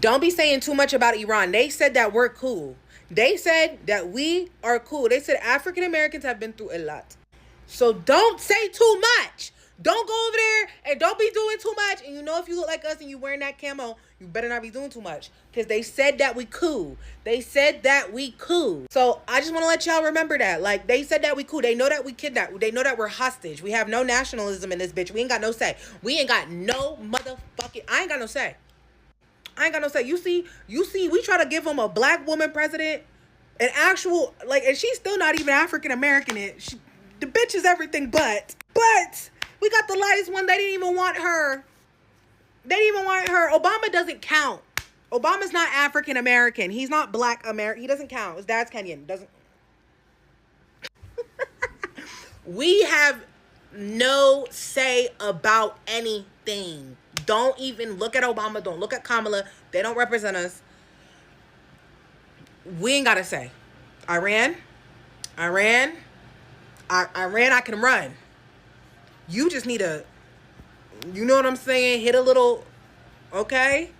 Don't be saying too much about Iran. They said that we're cool. They said that we are cool. They said African Americans have been through a lot. So don't say too much. Don't go over there and don't be doing too much. And you know, if you look like us and you wearing that camo, you better not be doing too much. Because they said that we cool. They said that we cool. So I just want to let y'all remember that. Like, they said that we cool. They know that we kidnapped. They know that we're hostage. We have no nationalism in this bitch. We ain't got no say. We ain't got no motherfucking... I ain't got no say. I ain't got no say. You see, we try to give them a black woman president, an actual, like, and she's still not even African American. The bitch is everything but we got the lightest one. They didn't even want her. They didn't even want her. Obama doesn't count. Obama's not African American. He's not black American. He doesn't count. His dad's Kenyan. Doesn't. We have no say about anything. Don't even look at Obama. Don't look at Kamala. They don't represent us. We ain't got to say. Iran, Iran, Iran, I can run. You just need to, you know what I'm saying? Hit a little, okay?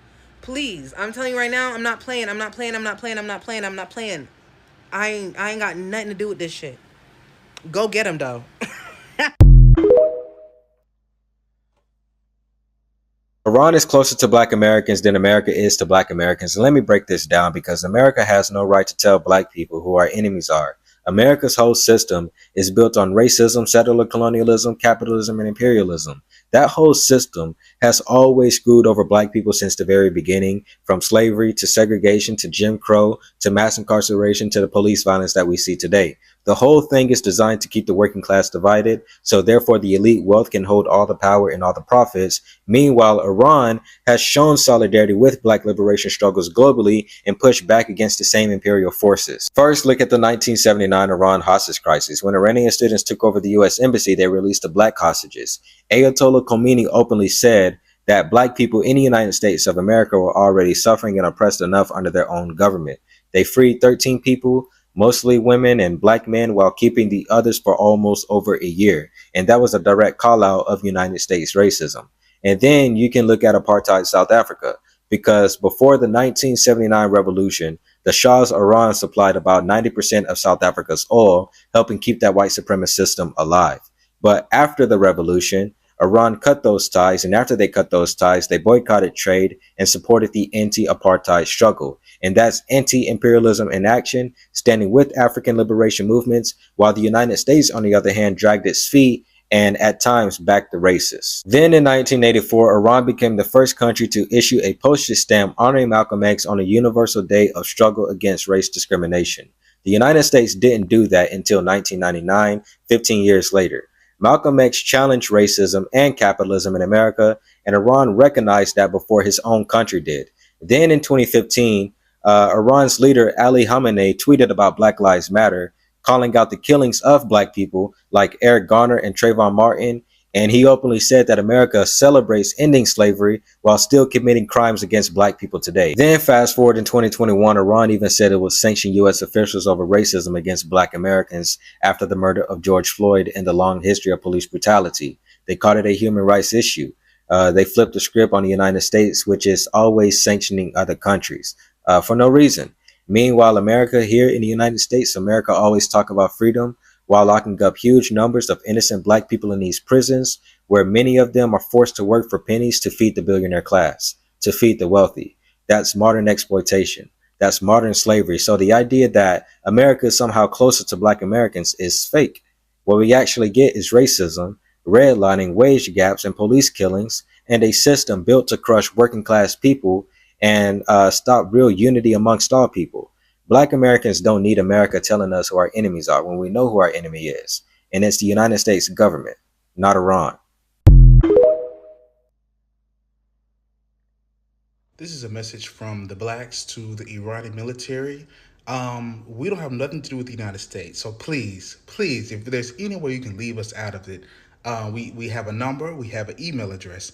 Please. I'm telling you right now, I'm not playing. I'm not playing. I'm not playing. I'm not playing. I'm not playing. I ain't got nothing to do with this shit. Go get him, though. Iran is closer to black Americans than America is to black Americans. And let me break this down because America has no right to tell black people who our enemies are. America's whole system is built on racism, settler colonialism, capitalism, and imperialism. That whole system has always screwed over black people since the very beginning, from slavery to segregation to Jim Crow to mass incarceration to the police violence that we see today. The whole thing is designed to keep the working class divided, so therefore the elite wealth can hold all the power and all the profits. Meanwhile, Iran has shown solidarity with black liberation struggles globally and pushed back against the same imperial forces. First, look at the 1979 Iran hostage crisis. When Iranian students took over the US embassy, they released the black hostages. Ayatollah Khomeini openly said that black people in the United States of America were already suffering and oppressed enough under their own government. They freed 13 people, mostly women and black men, while keeping the others for almost over a year. And that was a direct call out of United States racism. And then you can look at apartheid South Africa, because before the 1979 revolution, the Shah's Iran supplied about 90% of South Africa's oil, helping keep that white supremacist system alive. But after the revolution, Iran cut those ties, and after they cut those ties, they boycotted trade and supported the anti-apartheid struggle. And that's anti-imperialism in action, standing with African liberation movements, while the United States, on the other hand, dragged its feet and at times backed the racists. Then in 1984, Iran became the first country to issue a postage stamp honoring Malcolm X on a universal day of struggle against race discrimination. The United States didn't do that until 1999, 15 years later. Malcolm X challenged racism and capitalism in America, and Iran recognized that before his own country did. Then in 2015, Iran's leader Ali Khamenei tweeted about Black Lives Matter, calling out the killings of black people like Eric Garner and Trayvon Martin, and he openly said that America celebrates ending slavery while still committing crimes against black people today. Then fast forward in 2021, Iran even said it would sanction U.S. officials over racism against black Americans after the murder of George Floyd and the long history of police brutality. They called it a human rights issue. They flipped the script on the United States, which is always sanctioning other countries for no reason. Meanwhile, America here in the United States, America always talk about freedom while locking up huge numbers of innocent black people in these prisons, where many of them are forced to work for pennies to feed the billionaire class, to feed the wealthy. That's modern exploitation. That's modern slavery. So the idea that America is somehow closer to black Americans is fake. What we actually get is racism, redlining, wage gaps, and police killings, and a system built to crush working class people and stop real unity amongst all people. Black Americans don't need America telling us who our enemies are when we know who our enemy is. And it's the United States government, not Iran. This is a message from the blacks to the Iranian military. We don't have nothing to do with the United States. So please, please, if there's any way you can leave us out of it, we have a number, we have an email address.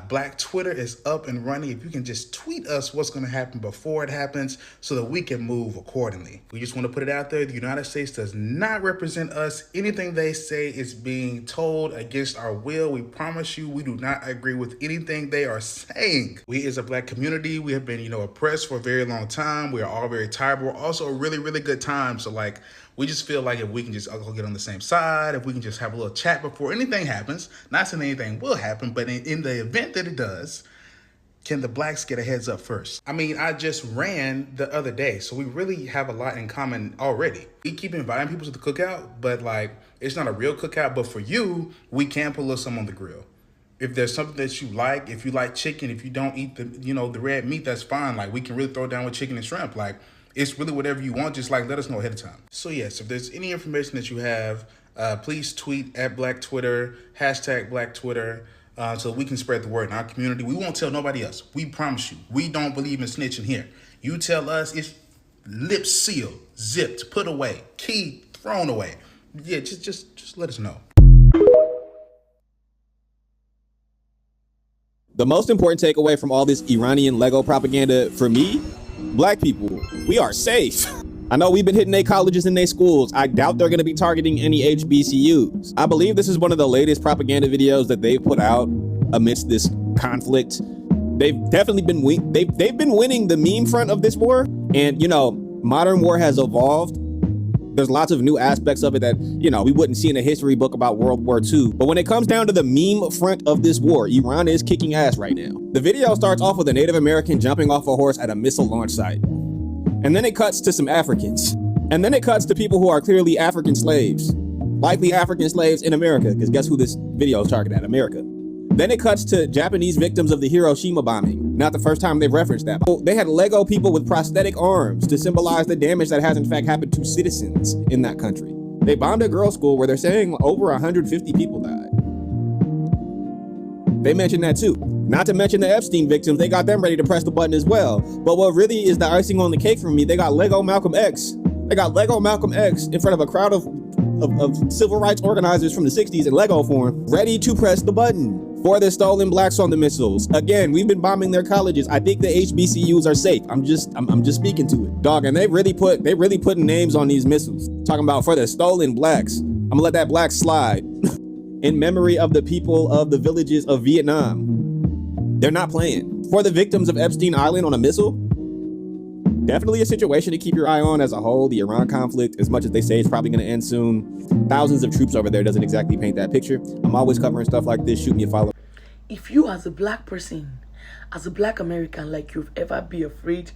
Black Twitter is up and running. If you can just tweet us what's going to happen before it happens so that we can move accordingly. We just want to put it out there. The United States does not represent us. Anything they say is being told against our will. We promise you we do not agree with anything they are saying. We as a Black community, we have been, oppressed for a very long time. We are all very tired, but we're also a really, really good time. So we just feel like if we can just all get on the same side, if we can just have a little chat before anything happens, not saying anything will happen, but in the event that it does, can the Blacks get a heads up first? I mean, I just ran the other day, so we really have a lot in common already. We keep inviting people to the cookout, but it's not a real cookout, but for you, we can put a little something on the grill. If there's something that you like, if you like chicken, if you don't eat the red meat, that's fine. We can really throw down with chicken and shrimp. It's really whatever you want. Just let us know ahead of time. So yes, if there's any information that you have, please tweet at Black Twitter, #Black Twitter, so we can spread the word in our community. We won't tell nobody else. We promise you. We don't believe in snitching here. You tell us, it's lips sealed, zipped, put away, key thrown away. Yeah, just let us know. The most important takeaway from all this Iranian Lego propaganda for me, Black people, we are safe. I know we've been hitting their colleges and their schools. I doubt they're going to be targeting any HBCUs. I believe this is one of the latest propaganda videos that they've put out amidst this conflict. They've definitely been they've been winning the meme front of this war. And modern war has evolved. There's lots of new aspects of it that, we wouldn't see in a history book about World War II. But when it comes down to the meme front of this war, Iran is kicking ass right now. The video starts off with a Native American jumping off a horse at a missile launch site. And then it cuts to some Africans. And then it cuts to people who are clearly African slaves. Likely African slaves in America, because guess who this video is targeted at? America. Then it cuts to Japanese victims of the Hiroshima bombing. Not the first time they've referenced that. They had Lego people with prosthetic arms to symbolize the damage that has in fact happened to citizens in that country. They bombed a girls' school where they're saying over 150 people died. They mentioned that too. Not to mention the Epstein victims, they got them ready to press the button as well. But what really is the icing on the cake for me, they got Lego Malcolm X. They got Lego Malcolm X in front of a crowd of civil rights organizers from the 60s in Lego form, ready to press the button for the stolen blacks on the missiles. Again, we've been bombing their colleges. I think the HBCUs are safe. I'm just speaking to it. Dog, and they really putting names on these missiles. Talking about for the stolen blacks. I'm gonna let that black slide. In memory of the people of the villages of Vietnam. They're not playing. For the victims of Epstein Island on a missile, definitely a situation to keep your eye on as a whole. The Iran conflict, as much as they say it's probably going to end soon, thousands of troops over there doesn't exactly paint that picture. I'm always covering stuff like this. Shoot me a follow. If you as a Black person, as a Black American, you've ever be afraid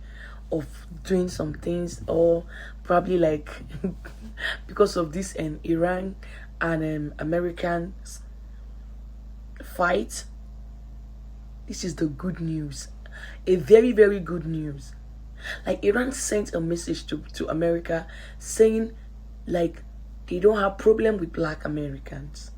of doing some things, or probably because of this Iran and Americans fight, this is the good news. A very, very good news. Iran sent a message to America saying they don't have problem with Black Americans.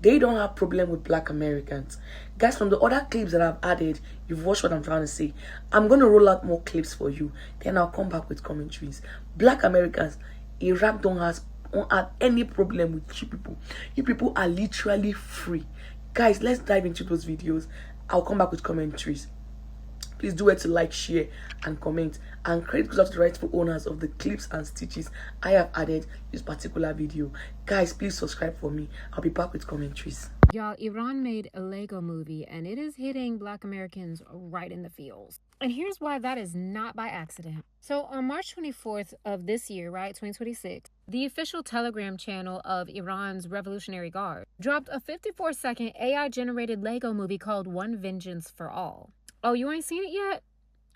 They don't have problem with Black Americans. Guys, from the other clips that I've added, you've watched what I'm trying to say. I'm going to roll out more clips for you. Then I'll come back with commentaries. Black Americans, Iraq don't have any problem with you people. You people are literally free. Guys, let's dive into those videos. I'll come back with commentaries. Please do it to like, share, and comment. And credit goes out to the rightful owners of the clips and stitches I have added this particular video. Guys, please subscribe for me. I'll be back with commentaries. Y'all, Iran made a Lego movie, and it is hitting Black Americans right in the feels. And here's why that is not by accident. So on March 24th of this year, right, 2026, the official Telegram channel of Iran's Revolutionary Guard dropped a 54-second AI-generated Lego movie called One Vengeance for All. Oh, you ain't seen it yet?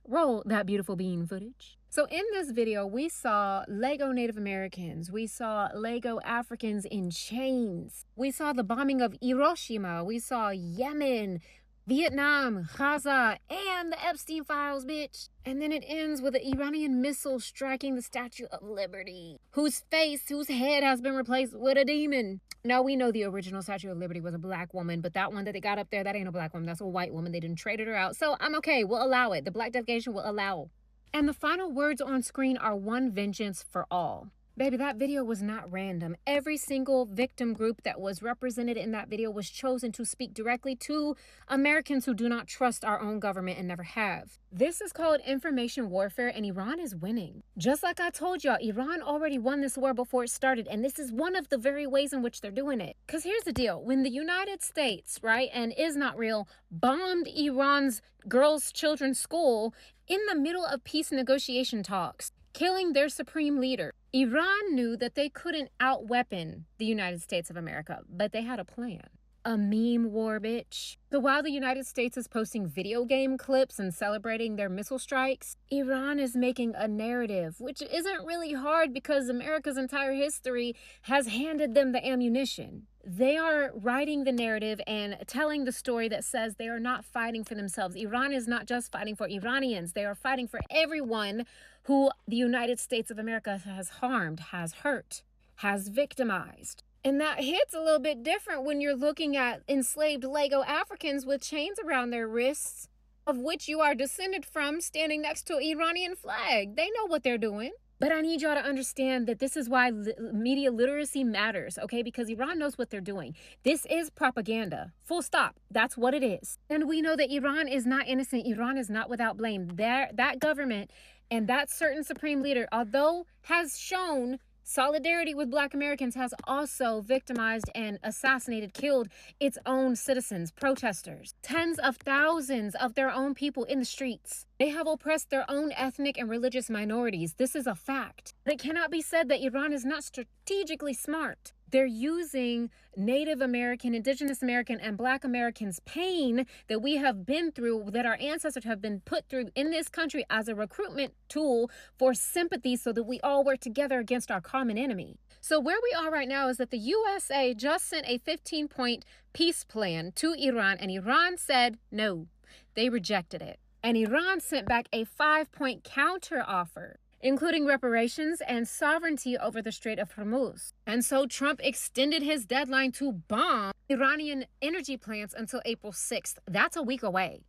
Roll that beautiful bean footage. So in this video, we saw Lego Native Americans. We saw Lego Africans in chains. We saw the bombing of Hiroshima. We saw Yemen, Vietnam, Gaza, and the Epstein files, bitch. And then it ends with an Iranian missile striking the Statue of Liberty, whose head has been replaced with a demon. Now, we know the original Statue of Liberty was a Black woman, but that one that they got up there, that ain't a Black woman. That's a white woman. They didn't traded her out. So I'm okay. We'll allow it. The Black delegation will allow. And the final words on screen are one vengeance for all. Baby, that video was not random. Every single victim group that was represented in that video was chosen to speak directly to Americans who do not trust our own government and never have. This is called information warfare, and Iran is winning. Just like I told y'all, Iran already won this war before it started, and this is one of the very ways in which they're doing it. Because here's the deal. When the United States, right, and is not real, bombed Iran's girls' children's school in the middle of peace negotiation talks, killing their supreme leader, Iran knew that they couldn't out-weapon the United States of America, but they had a plan. A meme war, bitch. So while the United States is posting video game clips and celebrating their missile strikes, Iran is making a narrative, which isn't really hard because America's entire history has handed them the ammunition. They are writing the narrative and telling the story that says they are not fighting for themselves. Iran is not just fighting for Iranians. They are fighting for everyone who the United States of America has harmed, has hurt, has victimized. And that hits a little bit different when you're looking at enslaved Lego Africans with chains around their wrists, of which you are descended from, standing next to an Iranian flag. They know what they're doing. But I need y'all to understand that this is why media literacy matters, okay? Because Iran knows what they're doing. This is propaganda. Full stop. That's what it is. And we know that Iran is not innocent. Iran is not without blame. That government and that certain supreme leader, although has shown solidarity with Black Americans, has also victimized and assassinated, killed its own citizens, protesters, tens of thousands of their own people in the streets. They have oppressed their own ethnic and religious minorities. This is a fact. It cannot be said that Iran is not strategically smart. They're using Native American, Indigenous American, and Black Americans' pain that we have been through, that our ancestors have been put through in this country, as a recruitment tool for sympathy so that we all work together against our common enemy. So where we are right now is that the USA just sent a 15-point peace plan to Iran, and Iran said no. They rejected it. And Iran sent back a 5-point counter offer, including reparations and sovereignty over the Strait of Hormuz. And so Trump extended his deadline to bomb Iranian energy plants until April 6th. That's a week away.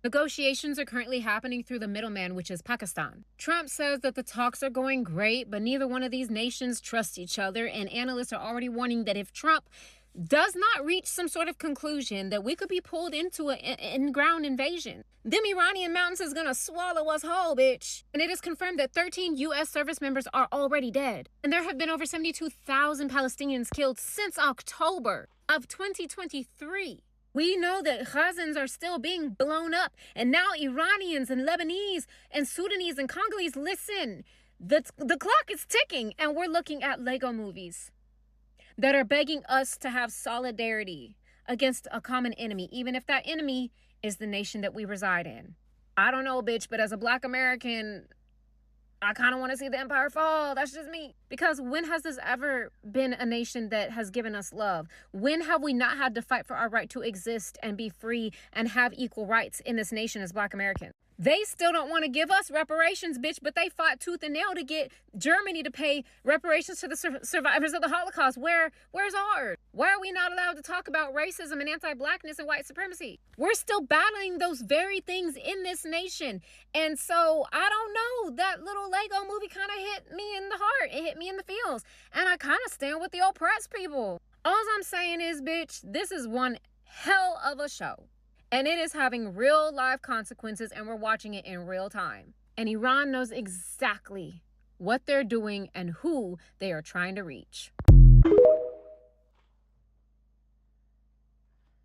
Negotiations are currently happening through the middleman, which is Pakistan. Trump says that the talks are going great, but neither one of these nations trust each other, and analysts are already warning that if Trump does not reach some sort of conclusion, that we could be pulled into an in-ground invasion. Them Iranian mountains is gonna swallow us whole, bitch. And it is confirmed that 13 U.S. service members are already dead. And there have been over 72,000 Palestinians killed since October of 2023. We know that Gazans are still being blown up. And now Iranians and Lebanese and Sudanese and Congolese, listen. The clock is ticking, and we're looking at Lego movies that are begging us to have solidarity against a common enemy, even if that enemy is the nation that we reside in. I don't know, bitch, but as a Black American, I kind of want to see the empire fall. That's just me. Because when has this ever been a nation that has given us love? When have we not had to fight for our right to exist and be free and have equal rights in this nation as Black Americans? They still don't want to give us reparations, bitch, but they fought tooth and nail to get Germany to pay reparations to the survivors of the Holocaust. Where's ours? Why are we not allowed to talk about racism and anti-Blackness and white supremacy? We're still battling those very things in this nation. And so, I don't know, that little Lego movie kind of hit me in the heart. It hit me in the feels. And I kind of stand with the oppressed people. All I'm saying is, bitch, this is one hell of a show. And it is having real life consequences, and we're watching it in real time. And Iran knows exactly what they're doing and who they are trying to reach.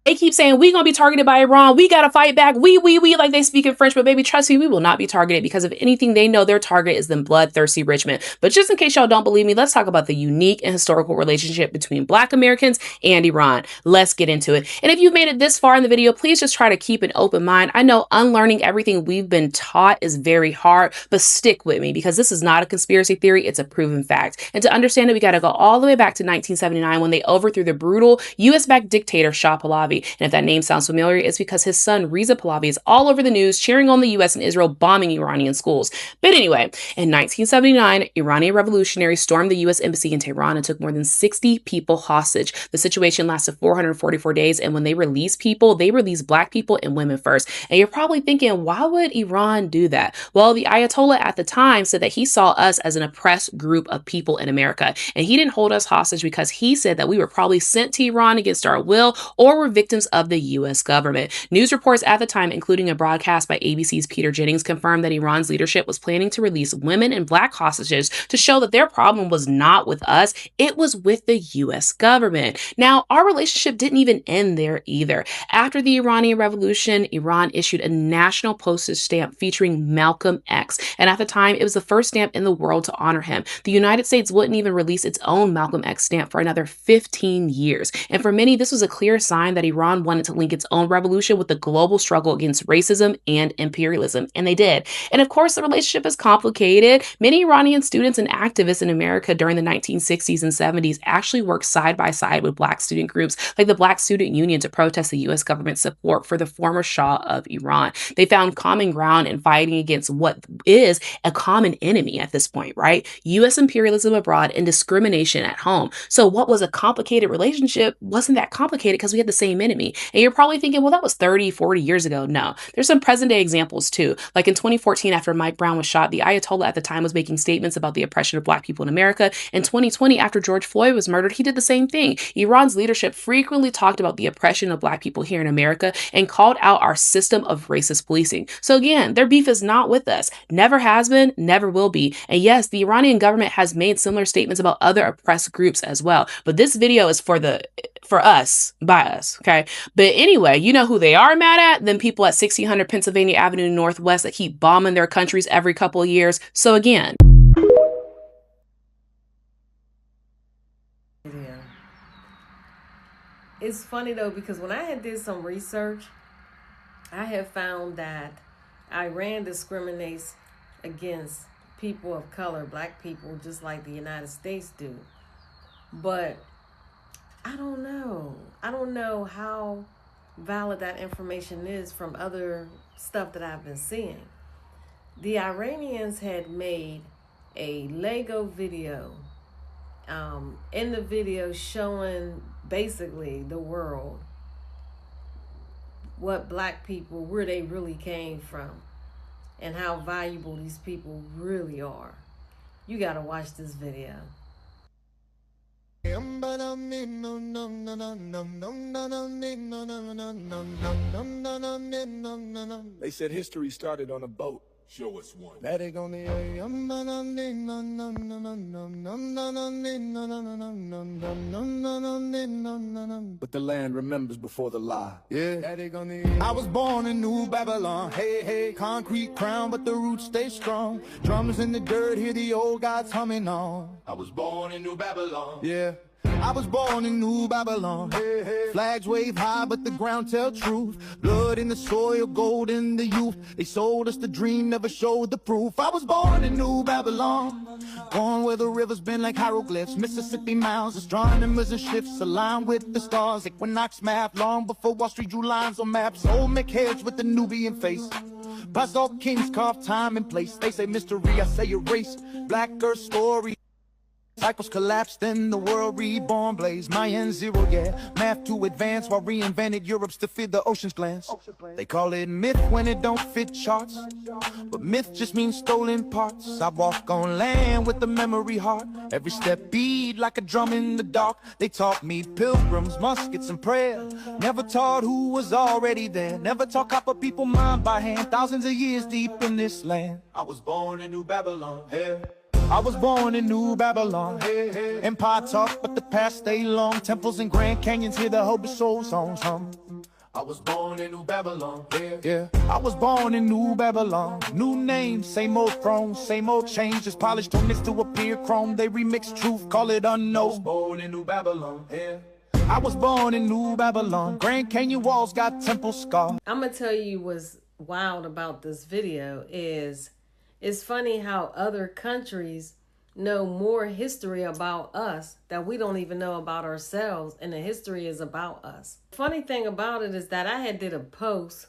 They keep saying we gonna be targeted by Iran. We gotta fight back. We like they speak in French, but baby, trust me, we will not be targeted, because if anything, they know their target is the bloodthirsty rich men. But just in case y'all don't believe me, let's talk about the unique and historical relationship between Black Americans and Iran. Let's get into it. And if you've made it this far in the video, please just try to keep an open mind. I know unlearning everything we've been taught is very hard, but stick with me, because this is not a conspiracy theory, it's a proven fact. And to understand it, we gotta go all the way back to 1979 when they overthrew the brutal US-backed dictator Shah Pahlavi. And if that name sounds familiar, it's because his son Reza Pahlavi is all over the news cheering on the US and Israel bombing Iranian schools. But anyway, in 1979, Iranian revolutionaries stormed the US embassy in Tehran and took more than 60 people hostage. The situation lasted 444 days, and when they released people, they released Black people and women first. And you're probably thinking, why would Iran do that? Well, the Ayatollah at the time said that he saw us as an oppressed group of people in America, and he didn't hold us hostage because he said that we were probably sent to Iran against our will or were victims of the US government. News reports at the time, including a broadcast by ABC's Peter Jennings, confirmed that Iran's leadership was planning to release women and Black hostages to show that their problem was not with us, it was with the US government. Now, our relationship didn't even end there either. After the Iranian Revolution, Iran issued a national postage stamp featuring Malcolm X, and at the time, it was the first stamp in the world to honor him. The United States wouldn't even release its own Malcolm X stamp for another 15 years. And for many, this was a clear sign that Iran wanted to link its own revolution with the global struggle against racism and imperialism, and they did. And of course, the relationship is complicated. Many Iranian students and activists in America during the 1960s and 70s actually worked side by side with Black student groups like the Black Student Union to protest the US government's support for the former Shah of Iran. They found common ground in fighting against what is a common enemy at this point, right? US imperialism abroad and discrimination at home. So what was a complicated relationship wasn't that complicated because we had the same enemy. And you're probably thinking, well, that was 30, 40 years ago. No, there's some present day examples too. Like in 2014, after Mike Brown was shot, the Ayatollah at the time was making statements about the oppression of Black people in America. In 2020, after George Floyd was murdered, he did the same thing. Iran's leadership frequently talked about the oppression of Black people here in America and called out our system of racist policing. So again, their beef is not with us. Never has been, never will be. And yes, the Iranian government has made similar statements about other oppressed groups as well. But this video is for us, by us, okay? But anyway, you know who they are mad at? Them people at 1600 Pennsylvania Avenue Northwest that keep bombing their countries every couple of years. So again, it's funny though, because when I had did some research, I have found that Iran discriminates against people of color, Black people, just like the United States do. But I don't know. I don't know how valid that information is from other stuff that I've been seeing. The Iranians had made a Lego video, in the video showing basically the world what Black people, where they really came from, and how valuable these people really are. You gotta watch this video. They said history started on a boat. Show us one. But the land remembers before the lie. Yeah. I was born in New Babylon. Hey, hey, concrete crown, but the roots stay strong. Drums in the dirt, hear the old gods humming on. I was born in New Babylon. Yeah. I was born in New Babylon. Hey, hey. Flags wave high, but the ground tell truth. Blood in the soil, gold in the youth. They sold us the dream, never showed the proof. I was born in New Babylon. Born where the rivers bend like hieroglyphs. Mississippi mounds, astronomers and ships aligned with the stars. Equinox map, long before Wall Street drew lines on maps. Old McHeads with the Nubian face. Past all kings carved time and place. They say mystery, I say erase. Black Earth story. Cycles collapsed, then the world reborn, blaze. Mayan zero, yeah. Math to advance while reinvented Europe's to feed the ocean's glance. They call it myth when it don't fit charts, but myth just means stolen parts. I walk on land with a memory heart. Every step beat like a drum in the dark. They taught me pilgrims, muskets, and prayer. Never taught who was already there. Never taught copper people mind by hand. Thousands of years deep in this land. I was born in New Babylon. Yeah. I was born in New Babylon. Hey, hey. Empire talk, but the past stay long. Temples and Grand Canyons, hear the hope soul songs hum. I was born in New Babylon. Yeah. I was born in New Babylon. New name, same old throne, same old change. Just polished on this to appear chrome. They remix truth, call it unknown. I was born in New Babylon. Yeah. I was born in New Babylon. Grand Canyon walls got temple scars. I'm gonna tell you what's wild about this video is, it's funny how other countries know more history about us that we don't even know about ourselves, and the history is about us. Funny thing about it is that I had did a post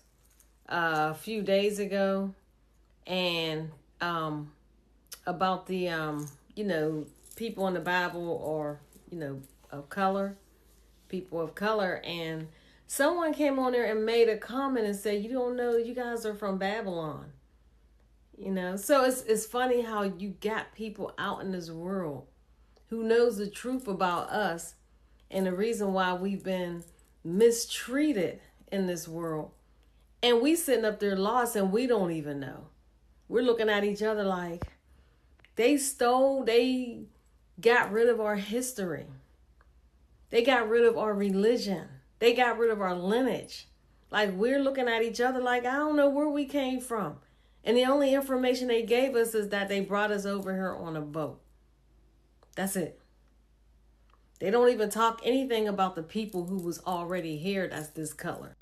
a few days ago, and about the people in the Bible, or of color, people of color, and someone came on there and made a comment and said, you don't know, you guys are from Babylon. So it's funny how you got people out in this world who knows the truth about us and the reason why we've been mistreated in this world. And we sitting up there lost and we don't even know. We're looking at each other like they got rid of our history. They got rid of our religion. They got rid of our lineage. Like, we're looking at each other like, I don't know where we came from. And the only information they gave us is that they brought us over here on a boat. That's it. They don't even talk anything about the people who was already here that's this color.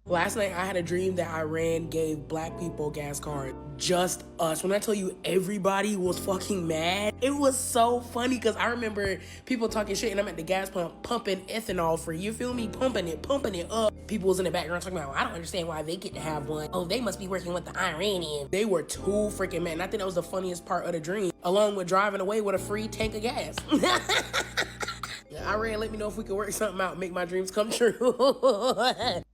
Last night I had a dream that Iran gave black people gas cards. Just us. When I tell you everybody was fucking mad, it was so funny because I remember people talking shit and I'm at the gas pump pumping ethanol free. You feel me? Pumping it up. People was in the background talking about, I don't understand why they get to have one. Oh, they must be working with the Iranians. They were too freaking mad. And I think that was the funniest part of the dream, along with driving away with a free tank of gas. Iran, let me know if we can work something out, make my dreams come true.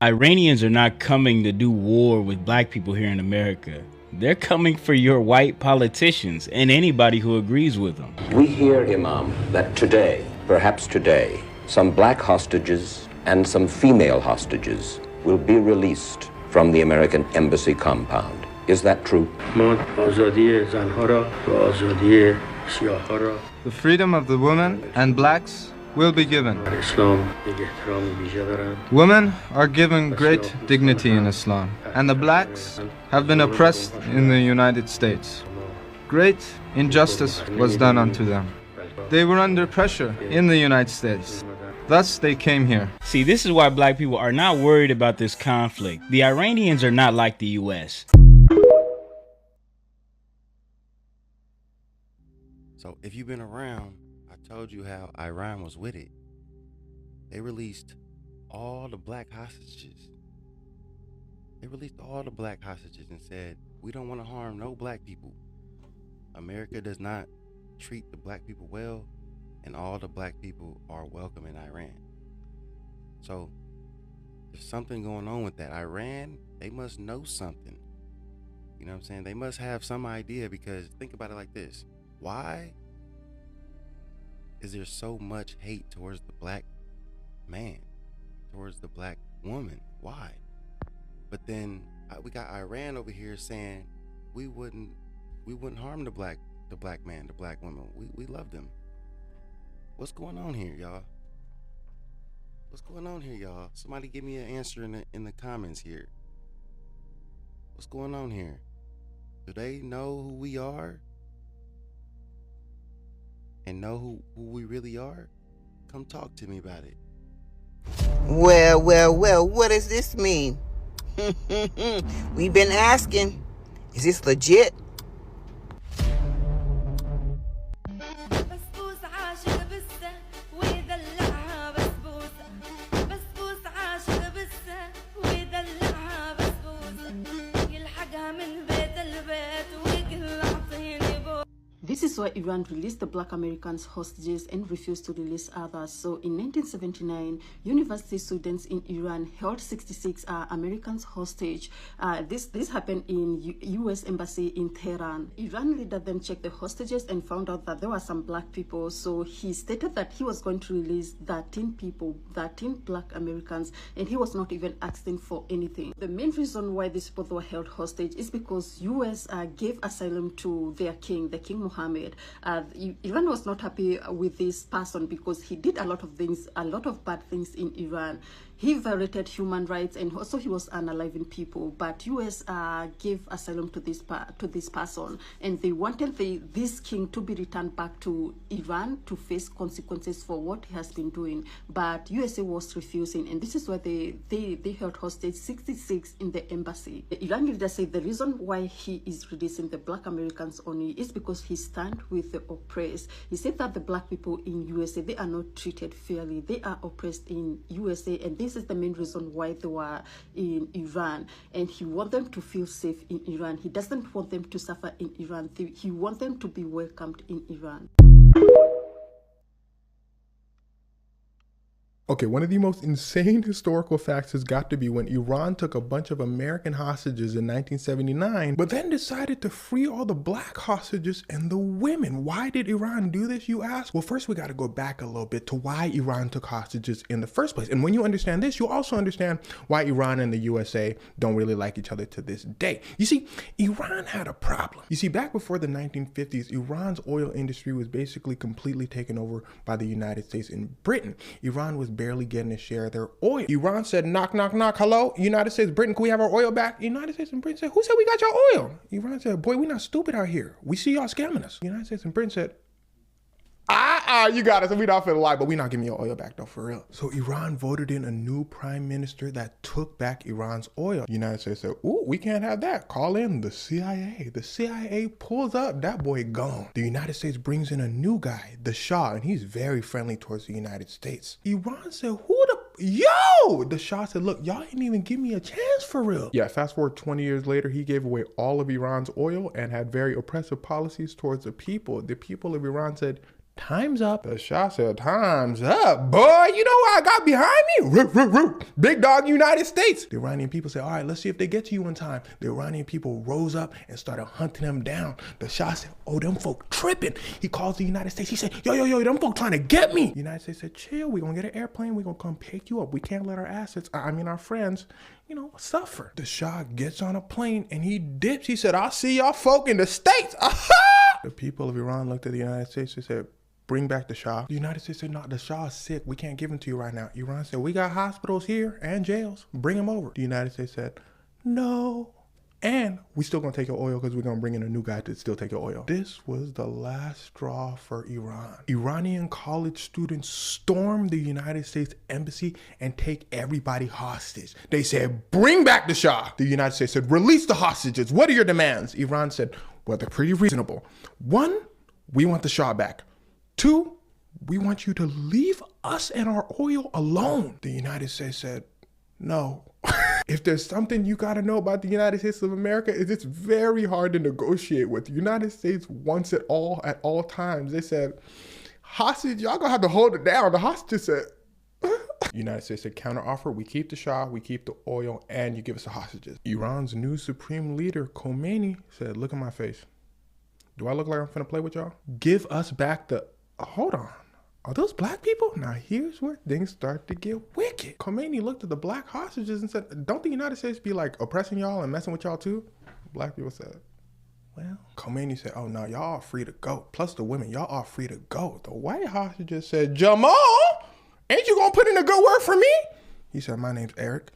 Iranians are not coming to do war with black people here in America. They're coming for your white politicians and anybody who agrees with them. We hear, Imam, that today, perhaps today, some black hostages and some female hostages will be released from the American embassy compound. Is that true? The freedom of the women and blacks will be given. Women are given great dignity in Islam, and the blacks have been oppressed in the United States. Great injustice was done unto them. They were under pressure in the United States. Thus they came here. See, this is why black people are not worried about this conflict. The Iranians are not like the US. So if you've been around, I told you how Iran was with it. They released all the black hostages. They released all the black hostages and said, we don't want to harm no black people. America does not treat the black people well, and all the black people are welcome in Iran. So there's something going on with that. Iran, they must know something. You know what I'm saying? They must have some idea, because think about it like this. Why is there so much hate towards the black man, towards the black woman? Why? But then we got Iran over here saying we wouldn't harm the black man, the black woman. We love them. What's going on here, y'all? What's going on here, y'all? Somebody give me an answer in the comments here. What's going on here? Do they know who we are? And know who we really are? Come talk to me about it. Well, what does this mean? We've been asking, is this legit? This is why Iran released the black Americans hostages and refused to release others. So in 1979, university students in Iran held 66 Americans hostage. This happened in U.S. Embassy in Tehran. Iran leader then checked the hostages and found out that there were some black people. So he stated that he was going to release 13 black Americans, and he was not even asking for anything. The main reason why these people were held hostage is because U.S. gave asylum to their king, the King Mohammed. Iran was not happy with this person because he did a lot of things, a lot of bad things in Iran. he violated human rights, and also he was unaliving people. But US gave asylum to this person, and they wanted this king to be returned back to Iran to face consequences for what he has been doing. But USA was refusing, and this is why they held hostage 66 in the embassy. The Iran leader said the reason why he is releasing the Black Americans only is because he stands with the oppressed. He said that the Black people in USA, they are not treated fairly. They are oppressed in USA, and this is the main reason why they were in Iran. And he wants them to feel safe in Iran. He doesn't want them to suffer in Iran. He wants them to be welcomed in Iran. Okay, one of the most insane historical facts has got to be when Iran took a bunch of American hostages in 1979, but then decided to free all the black hostages and the women. Why did Iran do this, you ask? Well, first we got to go back a little bit to why Iran took hostages in the first place. And when you understand this, you'll also understand why Iran and the USA don't really like each other to this day. You see, Iran had a problem. You see, back before the 1950s, Iran's oil industry was basically completely taken over by the United States and Britain. Iran was barely getting a share of their oil. Iran said, knock, knock, knock, hello, United States, Britain, can we have our oil back? United States and Britain said, who said we got your oil? Iran said, boy, we're not stupid out here. We see y'all scamming us. United States and Britain said, you got us, and we not finna lie, but we not giving your oil back though, for real. So Iran voted in a new prime minister that took back Iran's oil. The United States said, ooh, we can't have that. Call in the CIA. The CIA pulls up, that boy gone. The United States brings in a new guy, the Shah, and he's very friendly towards the United States. Iran said, yo! The Shah said, look, y'all ain't even give me a chance for real. Yeah, fast forward 20 years later, he gave away all of Iran's oil and had very oppressive policies towards the people. The people of Iran said, time's up. The Shah said, time's up. Boy, you know what I got behind me? Root, root, root. Big dog United States. The Iranian people said, all right, let's see if they get to you in time. The Iranian people rose up and started hunting them down. The Shah said, oh, them folk tripping. He calls the United States. He said, yo, them folk trying to get me. The United States said, chill, we're going to get an airplane. We're going to come pick you up. We can't let our assets, our friends, suffer. The Shah gets on a plane and he dips. He said, I'll see y'all folk in the States. The people of Iran looked at the United States and said, bring back the Shah. The United States said, no, the Shah is sick. We can't give him to you right now. Iran said, we got hospitals here and jails. Bring him over. The United States said, no. And we still gonna take your oil because we're gonna bring in a new guy to still take your oil. This was the last straw for Iran. Iranian college students stormed the United States embassy and take everybody hostage. They said, bring back the Shah. The United States said, release the hostages. What are your demands? Iran said, well, they're pretty reasonable. 1, we want the Shah back. 2, we want you to leave us and our oil alone. The United States said, no. If there's something you gotta know about the United States of America, is it's very hard to negotiate with. The United States wants it all at all times. They said, hostage, y'all gonna have to hold it down. The hostage said, United States said, counter offer, we keep the Shah, we keep the oil, and you give us the hostages. Iran's new supreme leader, Khomeini, said, look at my face. Do I look like I'm finna play with y'all? Give us back the... Hold on. Are those black people? Now here's where things start to get wicked. Khomeini looked at the black hostages and said, don't the United States be like oppressing y'all and messing with y'all too? Black people said, well, Khomeini said, oh no, y'all are free to go. Plus the women, y'all are free to go. The white hostages said, Jamal, ain't you gonna put in a good word for me? He said, my name's Eric.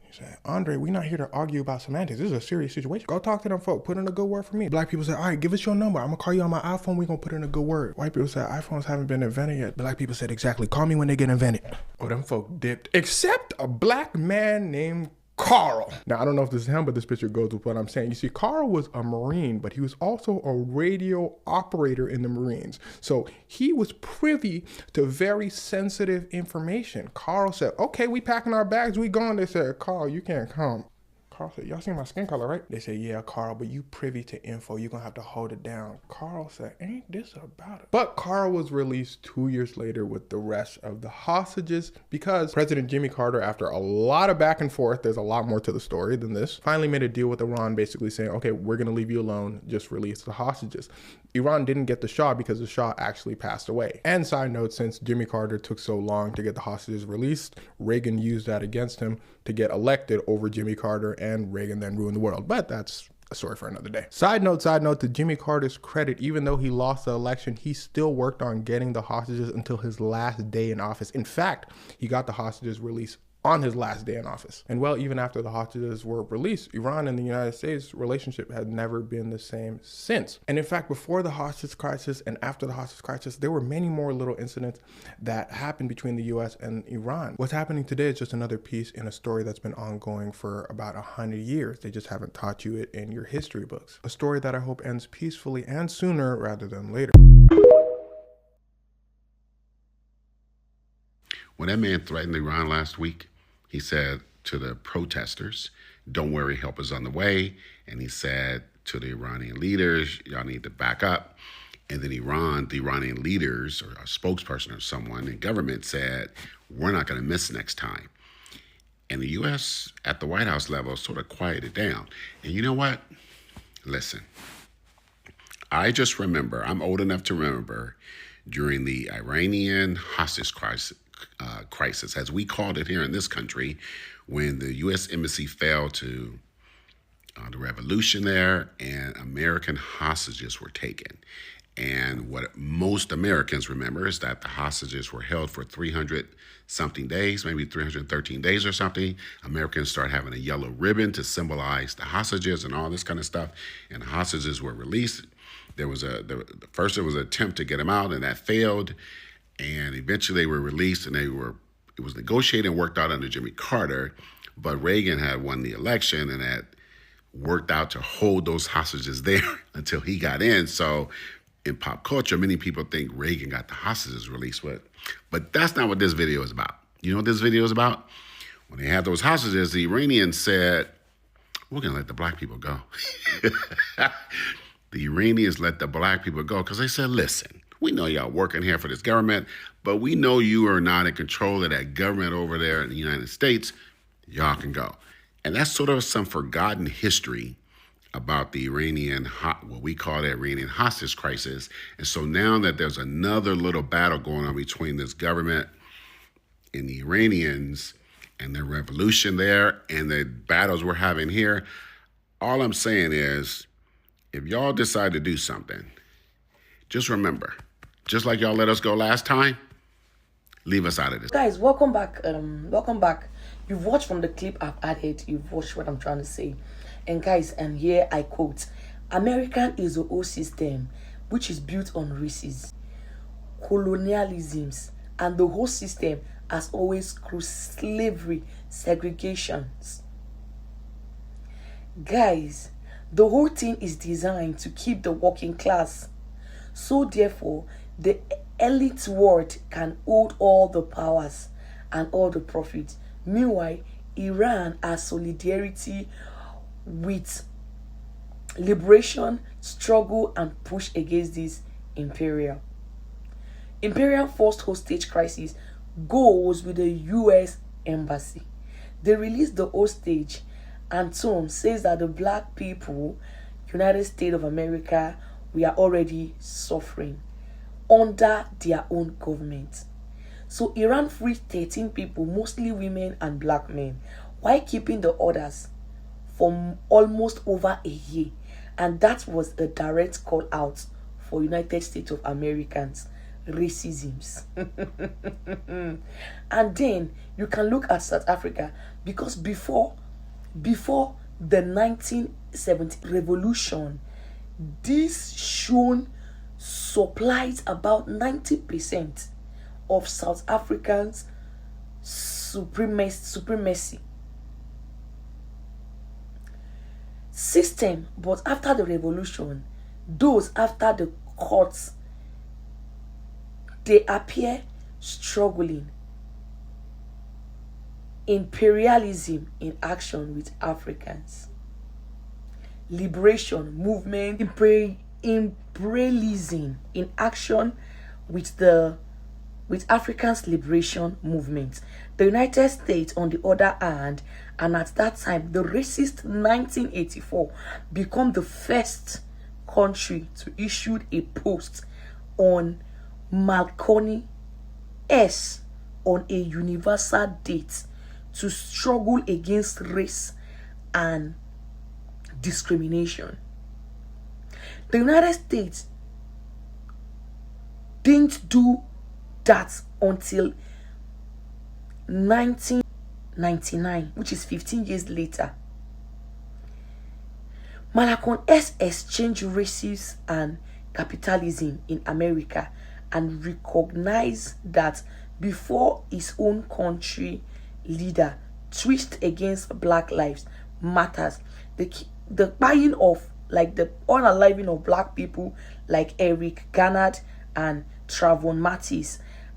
He said, Andre, we're not here to argue about semantics. This is a serious situation. Go talk to them folk. Put in a good word for me. Black people said, all right, give us your number. I'm going to call you on my iPhone. We're going to put in a good word. White people said, iPhones haven't been invented yet. Black people said, exactly. Call me when they get invented. Oh, them folk dipped. Except a black man named Carl. Now, I don't know if this is him, but this picture goes with what I'm saying. You see, Carl was a Marine, but he was also a radio operator in the Marines. So he was privy to very sensitive information. Carl said, okay, we packing our bags, we going. They said, Carl, you can't come. Carl said, y'all see my skin color, right? They said, yeah, Carl, but you privy to info. You're going to have to hold it down. Carl said, ain't this about it? But Carl was released 2 years later with the rest of the hostages because President Jimmy Carter, after a lot of back and forth, there's a lot more to the story than this, finally made a deal with Iran basically saying, okay, we're going to leave you alone. Just release the hostages. Iran didn't get the Shah because the Shah actually passed away. And side note, since Jimmy Carter took so long to get the hostages released, Reagan used that against him to get elected over Jimmy Carter, and Reagan then ruined the world. But that's a story for another day. Side note, to Jimmy Carter's credit, even though he lost the election, he still worked on getting the hostages until his last day in office. In fact, he got the hostages released on his last day in office. And well, even after the hostages were released, Iran and the United States relationship had never been the same since. And in fact, before the hostage crisis and after the hostage crisis, there were many more little incidents that happened between the US and Iran. What's happening today is just another piece in a story that's been ongoing for about 100 years. They just haven't taught you it in your history books. A story that I hope ends peacefully and sooner rather than later. When that man threatened Iran last week, he said to the protesters, don't worry, help is on the way. And he said to the Iranian leaders, y'all need to back up. And then the Iranian leaders or a spokesperson or someone in government said, we're not going to miss next time. And the U.S. at the White House level sort of quieted down. And you know what? Listen, I just remember, I'm old enough to remember during the Iranian hostage crisis, as we called it here in this country, when the U.S. Embassy fell to the revolution there and American hostages were taken. And what most Americans remember is that the hostages were held for 300 something days, maybe 313 days or something. Americans started having a yellow ribbon to symbolize the hostages and all this kind of stuff. And the hostages were released. There was first there was an attempt to get them out, and that failed. And eventually they were released, and it was negotiated and worked out under Jimmy Carter. But Reagan had won the election and had worked out to hold those hostages there until he got in. So in pop culture, many people think Reagan got the hostages released, but that's not what this video is about. You know what this video is about? When they had those hostages, the Iranians said, we're going to let the black people go. The Iranians let the black people go because they said, listen, we know y'all working here for this government, but we know you are not in control of that government over there in the United States. Y'all can go. And that's sort of some forgotten history about the what we call the Iranian hostage crisis. And so now that there's another little battle going on between this government and the Iranians and the revolution there and the battles we're having here, all I'm saying is, if y'all decide to do something, just remember, just like y'all let us go last time, leave us out of this. Guys, welcome back. Welcome back. You've watched from the clip I've added. You've watched what I'm trying to say. And guys, and here I quote, American is a whole system which is built on races, colonialisms, and the whole system has always through slavery, segregations. Guys, the whole thing is designed to keep the working class. So therefore, the elite world can hold all the powers and all the profits. Meanwhile, Iran has solidarity with liberation, struggle, and push against this imperial forced hostage crisis goes with the U.S. Embassy. They released the hostage, and Tom says that the black people, United States of America, we are already suffering under their own government. So Iran freed 13 people, mostly women and black men, while keeping the others for almost over a year. And that was a direct call out for United States of Americans racisms. And then you can look at South Africa, because before the 1970 revolution, this shown supplied about 90% of South Africans' supremacy system. But after the revolution, those after the courts, they appear struggling. Imperialism in action with Africans. Liberation movement, imperialism in action with Africans' liberation movement. The United States, on the other hand, and at that time, the racist 1984 become the first country to issue a post on Malcolm X on a universal date to struggle against race and discrimination. The United States didn't do that until 19 1899, which is 15 years later, Malcolm X exchanged races and capitalism in America and recognized that before his own country leader twist against Black Lives Matters, the buying of, like, the unaliving of black people like Eric Garner and Trayvon Martin,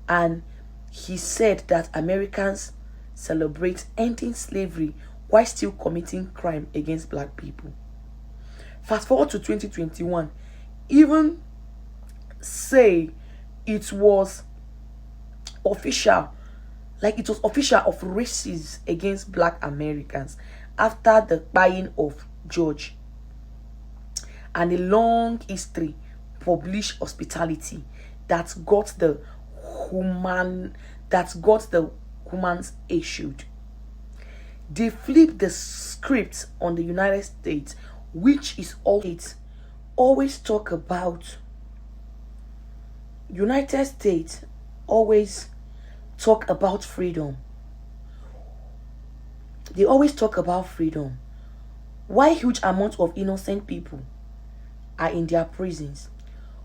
and he said that Americans celebrate ending slavery while still committing crime against black people. Fast forward to 2021, even say it was official, like it was official of racism against black Americans after the buying of George and a long history published hospitality that got the humans issued. They flipped the script on the United States, which is always talk about United States, always talk about freedom. They always talk about freedom. Why huge amounts of innocent people are in their prisons?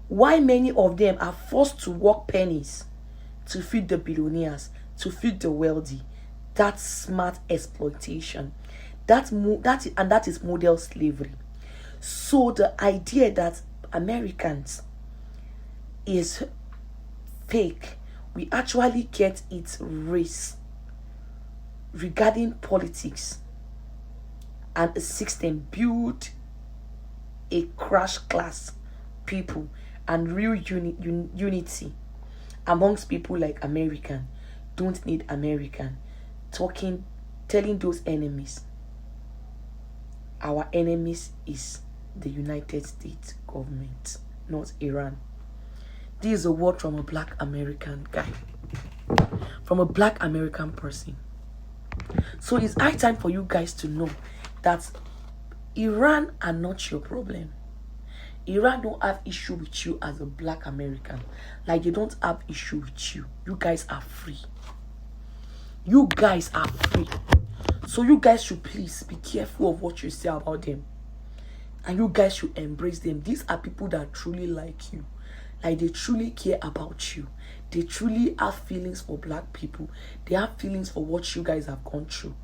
Why many of them are forced to work pennies to feed the billionaires, to feed the wealthy? That's smart exploitation. That is model slavery. So the idea that Americans is fake, we actually get its race regarding politics and a system build a crash class people and real unity amongst people like American don't need American telling those enemies our enemies is the United States government, not Iran. This is a word from a black American guy, from a black American person. So it's high time for you guys to know that Iran are not your problem. Iran don't have issue with you as a black American. Like they don't have issue with you. You guys are free. You guys are free. So you guys should please be careful of what you say about them. And you guys should embrace them. These are people that truly like you. Like they truly care about you. They truly have feelings for black people. They have feelings for what you guys have gone through.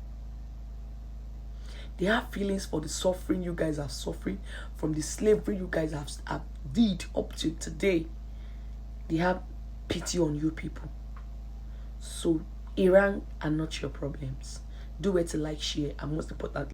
They have feelings for the suffering you guys are suffering, from the slavery you guys have did up to today. They have pity on you people. So Iran are not your problems. Do it to like, share, and most importantly,